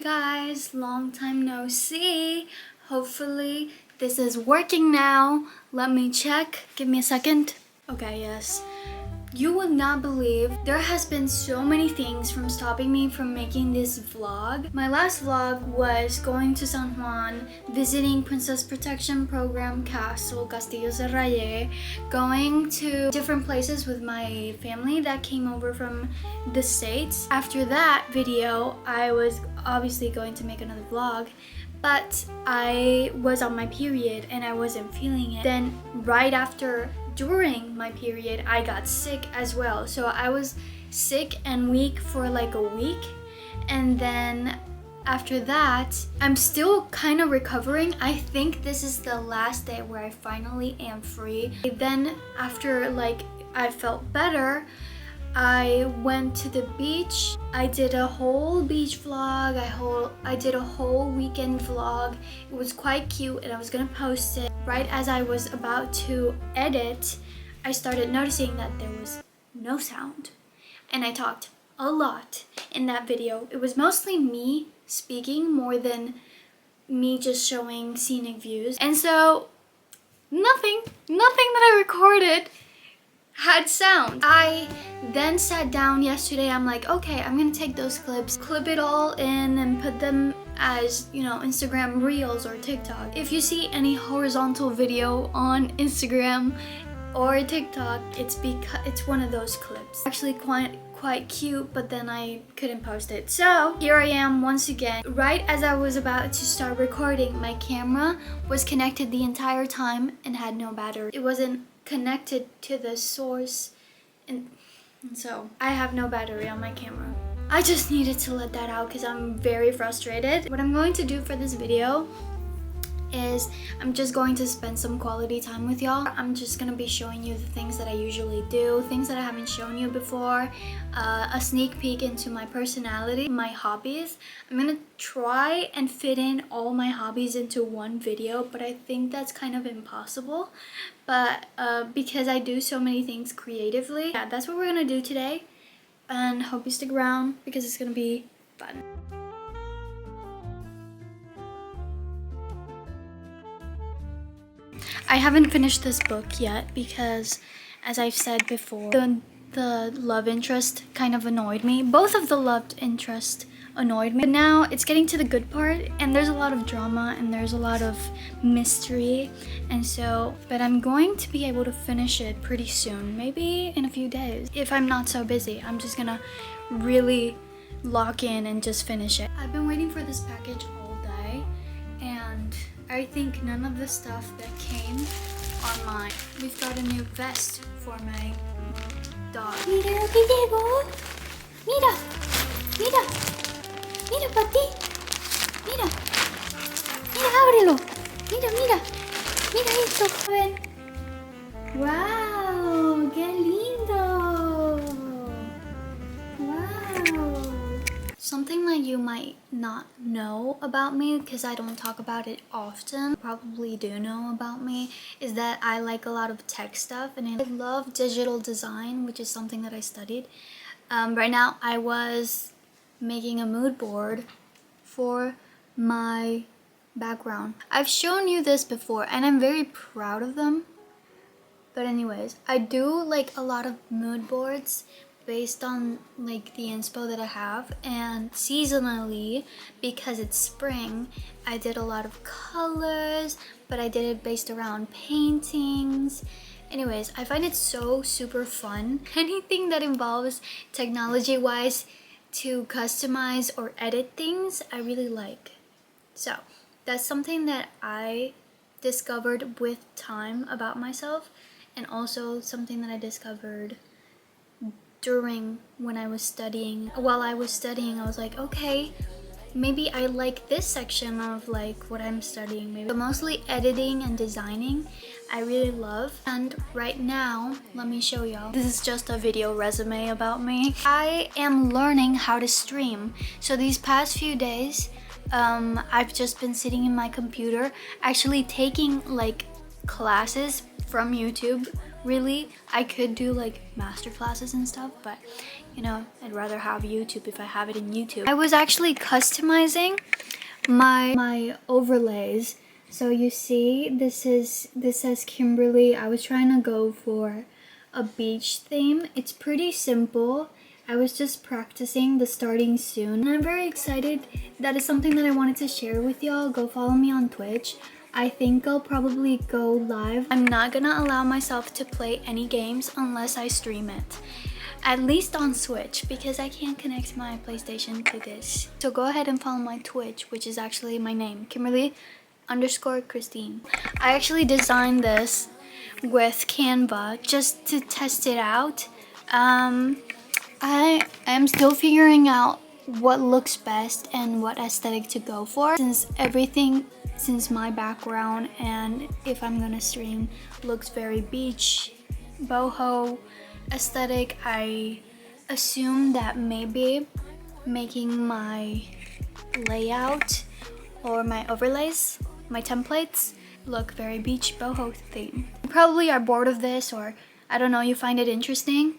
guys, long time no see. Hopefully this is working now. Let me check. Give me a second. Okay, yes. You will not believe there has been so many things from stopping me from making this vlog. My last vlog was going to San Juan, visiting Princess Protection Program Castle, Castillo Serralle, going to different places with my family that came over from the States. After that video, I was obviously going to make another vlog, but I was on my period and I wasn't feeling it. Then right after during my period, I got sick as well. So I was sick and weak for like a week. And then after that, I'm still kind of recovering. I think this is the last day where I finally am free. Then after like I felt better, I went to the beach. I did a whole beach vlog. I did a whole weekend vlog. It was quite cute and I was gonna post it. Right as I was about to edit, I started noticing that there was no sound. And I talked a lot in that video. It was mostly me speaking more than me just showing scenic views. And so nothing that I recorded had sound. I then sat down yesterday. I'm like, okay, I'm gonna take those clips, clip it all in and put them as, you know, Instagram Reels or TikTok. If you see any horizontal video on Instagram or TikTok, it's because it's one of those clips. Actually quite cute, but then I couldn't post it. So here I am once again. Right as I was about to start recording, my camera was connected the entire time and had no battery. It wasn't connected to the source, and so I have no battery on my camera. I just needed to let that out because I'm very frustrated. What I'm going to do for this video is I'm just going to spend some quality time with y'all. I'm just gonna be showing you the things that I usually do, things that I haven't shown you before, a sneak peek into my personality, my hobbies. I'm gonna try and fit in all my hobbies into one video, but I think that's kind of impossible. But because I do so many things creatively, yeah, that's what we're gonna do today. And hope you stick around because it's gonna be fun. I haven't finished this book yet because, as I've said before, the love interest kind of annoyed me. Both of the love interest annoyed me. But now it's getting to the good part and there's a lot of drama and there's a lot of mystery. And so, but I'm going to be able to finish it pretty soon, maybe in a few days. If I'm not so busy, I'm just gonna really lock in and just finish it. I've been waiting for this package all day and I think none of the stuff that came are mine. We've got a new vest for my dog. Mira lo que llegó. Mira, mira, mira Pati. Mira, mira, ábrelo. Mira, mira, mira esto. Ven. Wow, qué lindo. Wow. Something that you might not know about me, because I don't talk about it often, probably do know about me, is that I like a lot of tech stuff and I love digital design, which is something that I studied. Right now I was making a mood board for my background. I've shown you this before and I'm very proud of them. But anyways, I do like a lot of mood boards based on like the inspo that I have, and seasonally, because it's spring, I did a lot of colors, but I did it based around paintings. Anyways, I find it so super fun. Anything that involves technology wise to customize or edit things, I really like. So that's something that I discovered with time about myself, and also something that I discovered during when I was studying. While I was studying, I was like, okay, maybe I like this section of like what I'm studying. Maybe. So mostly editing and designing, I really love. And right now, let me show y'all. This is just a video resume about me. I am learning how to stream. So these past few days, I've just been sitting in my computer, actually taking like classes from YouTube. Really, I could do like master classes and stuff, but you know, I'd rather have YouTube if I have it in YouTube. I was actually customizing my overlays. So you see, this says Kimberly. I was trying to go for a beach theme. It's pretty simple. I was just practicing the starting soon, and I'm very excited. That is something that I wanted to share with y'all. Go follow me on Twitch. I think I'll probably go live. I'm not gonna allow myself to play any games unless I stream it. At least on Switch, because I can't connect my PlayStation to this. So go ahead and follow my Twitch, which is actually my name, Kimberly_Christine. I actually designed this with Canva just to test it out. I am still figuring out what looks best and what aesthetic to go for, since my background and if I'm gonna stream looks very beach, boho aesthetic. I assume that maybe making my layout or my overlays, my templates, look very beach boho theme. You probably are bored of this, or I don't know, you find it interesting,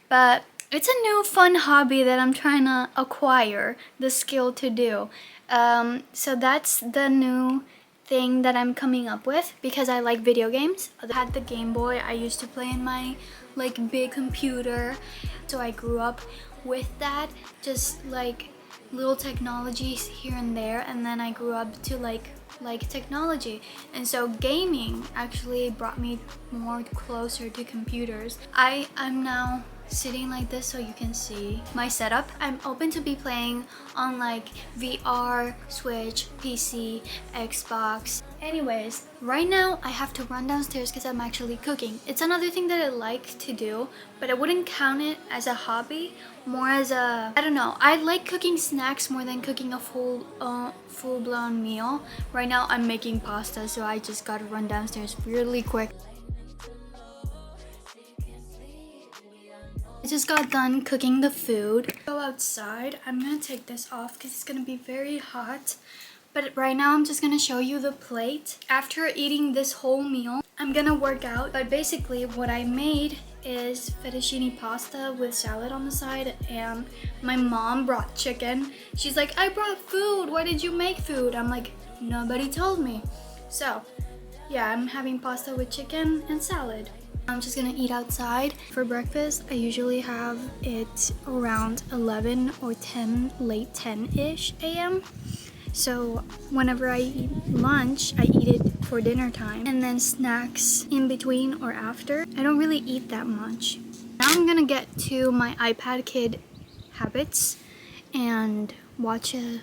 but it's a new fun hobby that I'm trying to acquire the skill to do. So that's the new thing that I'm coming up with, because I like video games. I had the Game Boy. I used to play in my like big computer, so I grew up with that, just like little technologies here and there, and then I grew up to like technology, and so gaming actually brought me more closer to computers. I'm now sitting like this so you can see my setup. I'm open to be playing on like VR, Switch, PC, Xbox. Anyways, right now I have to run downstairs because I'm actually cooking. It's another thing that I like to do, but I wouldn't count it as a hobby, more as a, I don't know, I like cooking snacks more than cooking a full-blown meal. Right now I'm making pasta, so I just gotta run downstairs really quick. I just got done cooking the food. Go outside. I'm gonna take this off because it's gonna be very hot. But right now I'm just gonna show you the plate. After eating this whole meal, I'm gonna work out. But basically what I made is fettuccine pasta with salad on the side, and my mom brought chicken. She's like, I brought food. Why did you make food? I'm like, nobody told me. So yeah, I'm having pasta with chicken and salad. I'm just gonna eat outside. For breakfast, I usually have it around 11 or 10, late 10-ish a.m. So whenever I eat lunch, I eat it for dinner time, and then snacks in between or after. I don't really eat that much. Now I'm gonna get to my iPad Kid habits and watch a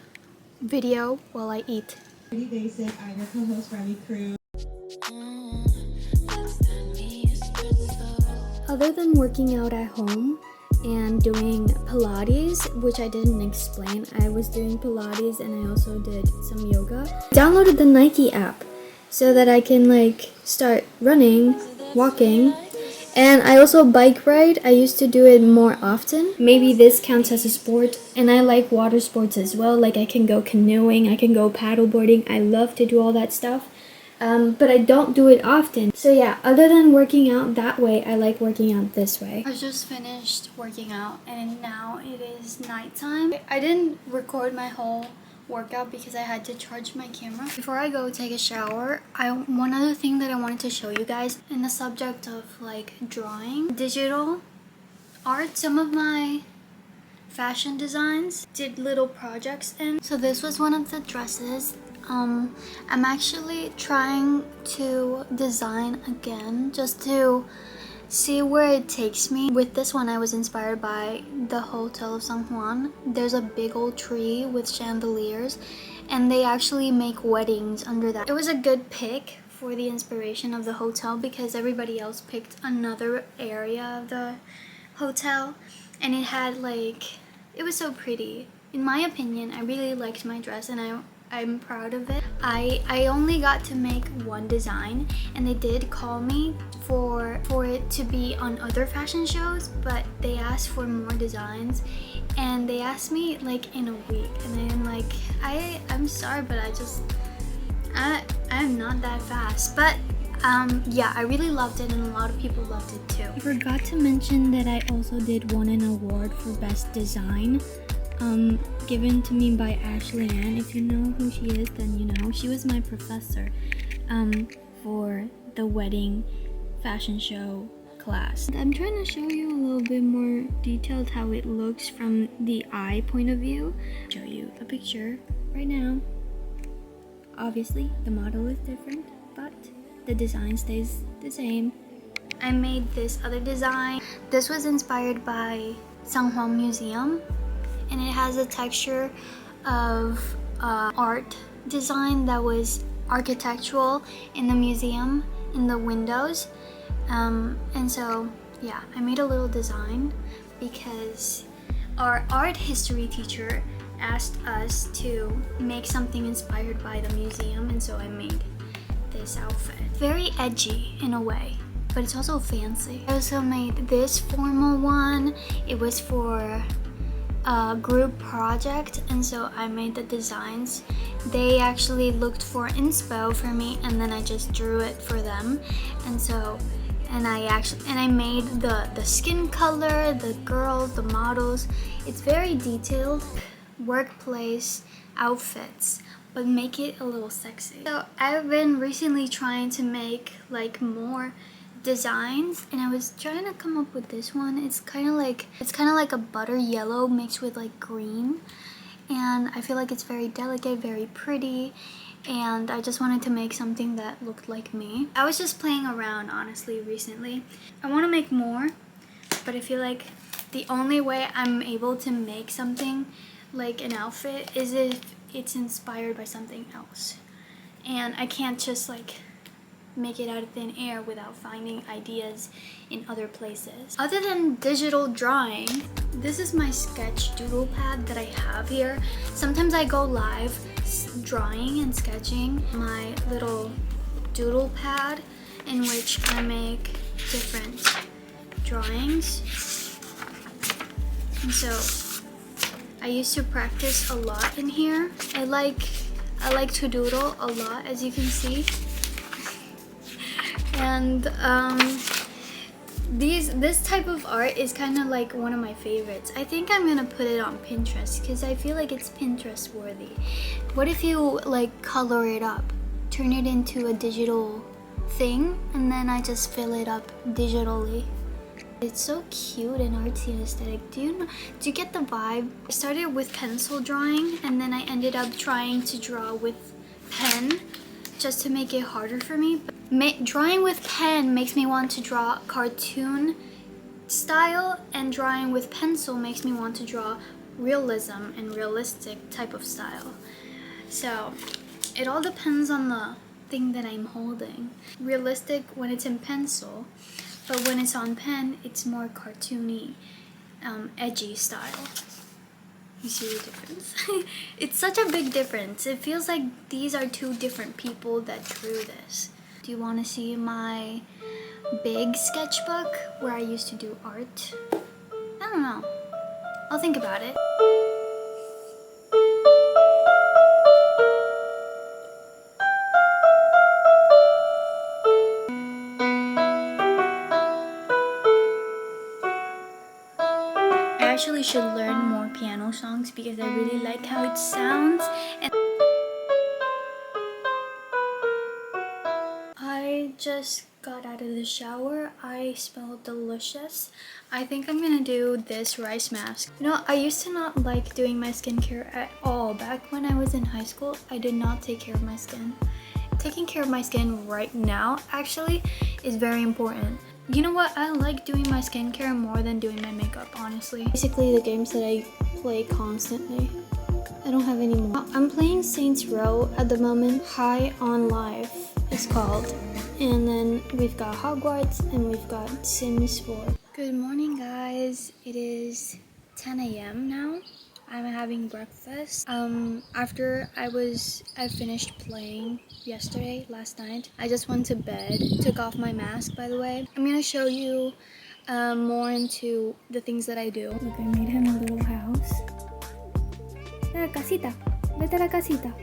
video while I eat. Pretty basic. I'm your co-host, Riley Crew. Other than working out at home and doing Pilates, which I didn't explain, I was doing Pilates and I also did some yoga. Downloaded the Nike app so that I can like start running, walking, and I also bike ride. I used to do it more often. Maybe this counts as a sport, and I like water sports as well. Like I can go canoeing, I can go paddleboarding. I love to do all that stuff. But I don't do it often. So yeah, other than working out that way, I like working out this way. I just finished working out and now it is nighttime. I didn't record my whole workout because I had to charge my camera. Before I go take a shower, one other thing that I wanted to show you guys in the subject of like drawing, digital art, some of my fashion designs did little projects in. So this was one of the dresses. I'm actually trying to design again just to see where it takes me. With this one, I was inspired by the Hotel of San Juan. There's a big old tree with chandeliers, and they actually make weddings under that. It was a good pick for the inspiration of the hotel because everybody else picked another area of the hotel, and it had like, it was so pretty. In my opinion, I really liked my dress and I'm proud of it. I only got to make one design, and they did call me for it to be on other fashion shows, but they asked for more designs, and they asked me like in a week, and I'm like, I'm sorry, but I'm not that fast. But Yeah, I really loved it and a lot of people loved it too. I forgot to mention that I also did won an award for best design, given to me by Ashley Ann. If you know who she is, then you know. She was my professor for the wedding fashion show class. I'm trying to show you a little bit more detailed how it looks from the eye point of view. Show you a picture right now. Obviously, the model is different, but the design stays the same. I made this other design. This was inspired by Sanghua Museum, and it has a texture of art design that was architectural in the museum, in the windows. And so, yeah, I made a little design because our art history teacher asked us to make something inspired by the museum, and so I made this outfit. Very edgy in a way, but it's also fancy. I also made this formal one. It was for a group project, and so I made the designs. They actually looked for inspo for me, and then I just drew it for them. And I made the skin color, the girls, the models. It's very detailed workplace outfits, but make it a little sexy. So I've been recently trying to make like more designs, and I was trying to come up with this one. It's kind of like a butter yellow mixed with like green, and I feel like it's very delicate, very pretty, and I just wanted to make something that looked like me. I was just playing around honestly recently. I want to make more, but I feel like the only way I'm able to make something like an outfit is if it's inspired by something else, and I can't just like make it out of thin air without finding ideas in other places. Other than digital drawing, this is my sketch doodle pad that I have here. Sometimes I go live drawing and sketching my little doodle pad in which I make different drawings. And so I used to practice a lot in here. I like to doodle a lot, as you can see. And this type of art is kind of like one of my favorites. I think I'm gonna put it on Pinterest because I feel like it's Pinterest worthy. What if you like color it up, turn it into a digital thing, and then I just fill it up digitally? It's so cute and artsy and aesthetic. Do you get the vibe? I started with pencil drawing, and then I ended up trying to draw with pen just to make it harder for me. Drawing with pen makes me want to draw cartoon style, and drawing with pencil makes me want to draw realism and realistic type of style. So it all depends on the thing that I'm holding. Realistic when it's in pencil, but when it's on pen, it's more cartoony, edgy style. You see the difference? It's such a big difference. It feels like these are two different people that drew this. Do you want to see my big sketchbook where I used to do art? I don't know. I'll think about it. I actually should learn more piano songs because I really like how it sounds. And I just got out of the shower. I smell delicious. I think I'm gonna do this rice mask. You know, I used to not like doing my skincare at all. Back when I was in high school, I did not take care of my skin. Taking care of my skin right now actually is very important. You know what? I like doing my skincare more than doing my makeup, honestly. Basically the games that I play constantly. I don't have any more. I'm playing Saints Row at the moment. High on Life it's called. And then we've got Hogwarts and we've got Sims 4. Good morning, guys. It is 10 a.m. now. I'm having breakfast. After I finished playing last night, I just went to bed, took off my mask, by the way. I'm gonna show you more into the things that I do. Look, I made him a little house. La casita. Vete a la casita.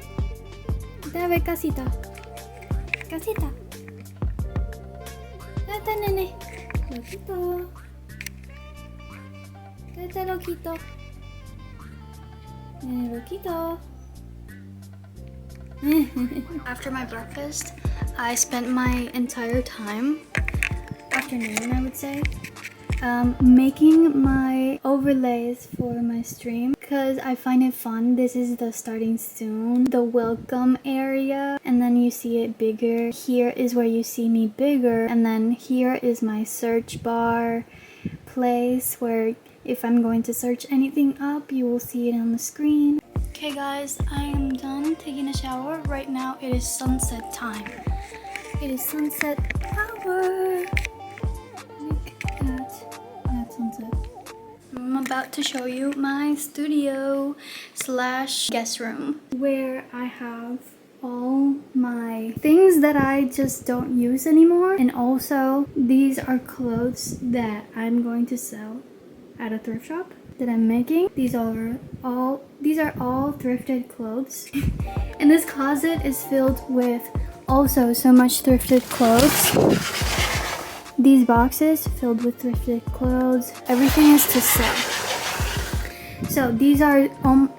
Vete a ver casita. Casita. Kata nene. Loquito. Kata loquito. Nene loquito. After my breakfast, I spent my entire afternoon, I would say, making my overlays for my stream because I find it fun. This is the starting soon, the welcome area, and then you see it bigger. Here is where you see me bigger, and then here is my search bar place where if I'm going to search anything up, you will see it on the screen. Okay guys, I am done taking a shower. Right now it is sunset time. It is sunset hour. Look at that sunset. I'm about to show you my studio / guest room where I have all my things that I just don't use anymore, and also these are clothes that I'm going to sell at a thrift shop that I'm making. These are all thrifted clothes. And this closet is filled with also so much thrifted clothes. These boxes filled with thrifted clothes. Everything is to sell. So these are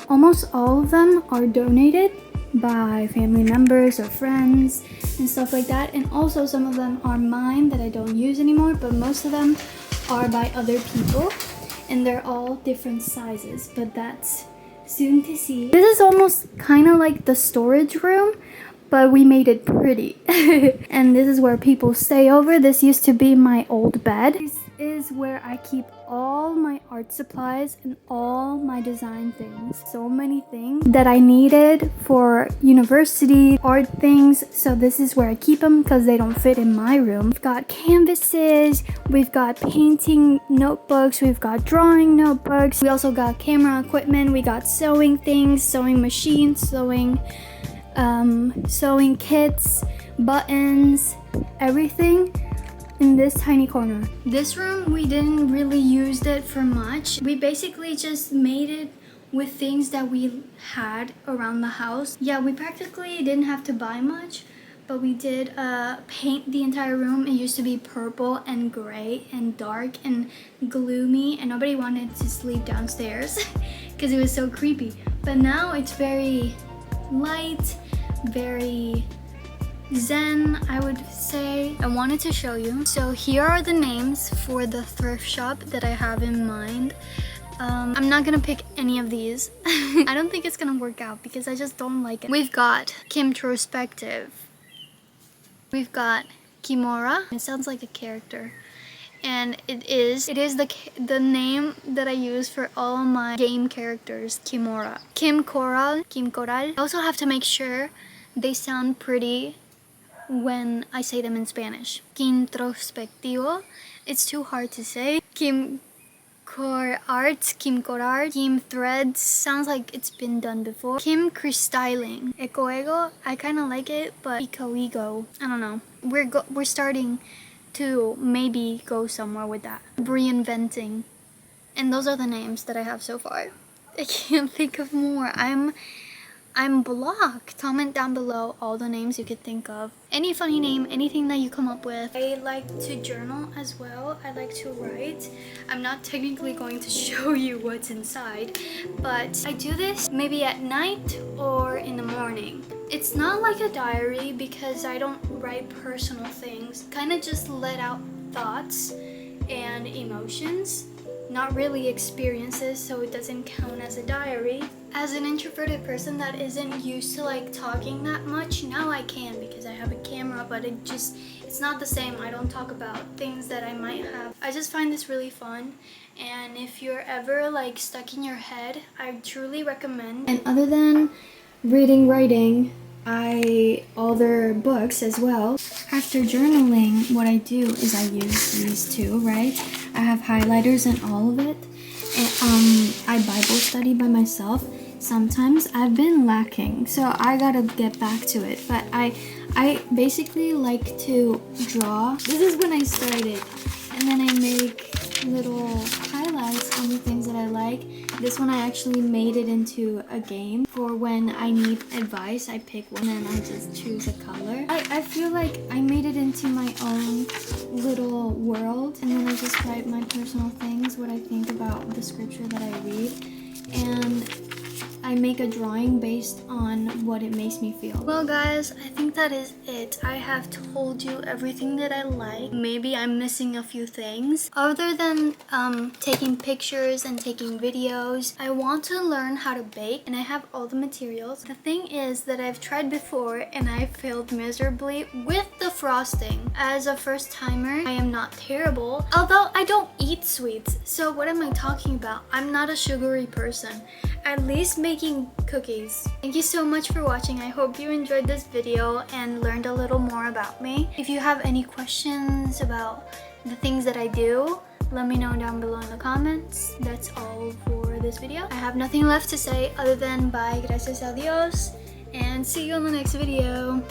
almost all of them are donated by family members or friends and stuff like that, and also some of them are mine that I don't use anymore, but most of them are by other people, and they're all different sizes, but that's soon to see. This is almost kind of like the storage room, but we made it pretty. And this is where people stay over. This used to be my old bed. This is where I keep all my art supplies and all my design things. So many things that I needed for university art things. So this is where I keep them because they don't fit in my room. We've got canvases, we've got painting notebooks, we've got drawing notebooks. We also got camera equipment, we got sewing things, sewing machines, sewing kits, buttons, everything in this tiny corner. This room, we didn't really use it for much. We basically just made it with things that we had around the house. Yeah, we practically didn't have to buy much, but we did paint the entire room. It used to be purple and gray and dark and gloomy, and nobody wanted to sleep downstairs because it was so creepy. But now it's very light, very zen, I would say. I wanted to show you. So here are the names for the thrift shop that I have in mind. I'm not gonna pick any of these. I don't think it's gonna work out because I just don't like it. We've got Kimtrospective. We've got Kimora. It sounds like a character. And it is the name that I use for all my game characters, Kimora. Kim Coral. I also have to make sure they sound pretty when I say them in Spanish. Kimtrospectivo. It's too hard to say. Kim Corart. Kim Threads. Sounds like it's been done before. Kim Crystalling. Ecoego. I kind of like it, but Ecoego. I don't know. We're starting to maybe go somewhere with that. Reinventing. And those are the names that I have so far. I can't think of more. I'm blocked. Comment down below all the names you could think of. Any funny name, anything that you come up with. I like to journal as well. I like to write. I'm not technically going to show you what's inside, but I do this maybe at night or in the morning. It's not like a diary because I don't write personal things. Kind of just let out thoughts and emotions. Not really experiences, so it doesn't count as a diary. As an introverted person that isn't used to like talking that much, now I can because I have a camera, but it's not the same. I don't talk about things that I might have. I just find this really fun, and if you're ever like stuck in your head, I truly recommend. And other than writing, all their books as well. After journaling, what I do is I use these two, right? I have highlighters and all of it. And I Bible study by myself. Sometimes I've been lacking, so I gotta get back to it. But I basically like to draw. This is when I started, and then I make little highlights on the things that I like. This one I actually made it into a game for when I need advice. I pick one and I just choose a color. I feel like I made it into my own little world, and then I just write my personal things, what I think about the scripture that I read, and I make a drawing based on what it makes me feel. Well guys, I think that is it. I have told you everything that I like. Maybe I'm missing a few things. Other than taking pictures and taking videos, I want to learn how to bake, and I have all the materials. The thing is that I've tried before and I failed miserably with the frosting. As a first timer, I am not terrible, although I don't eat sweets. So what am I talking about? I'm not a sugary person. At least making cookies. Thank you so much for watching. I hope you enjoyed this video and learned a little more about me. If you have any questions about the things that I do, let me know down below in the comments. That's all for this video. I have nothing left to say other than bye, gracias a Dios, and see you on the next video.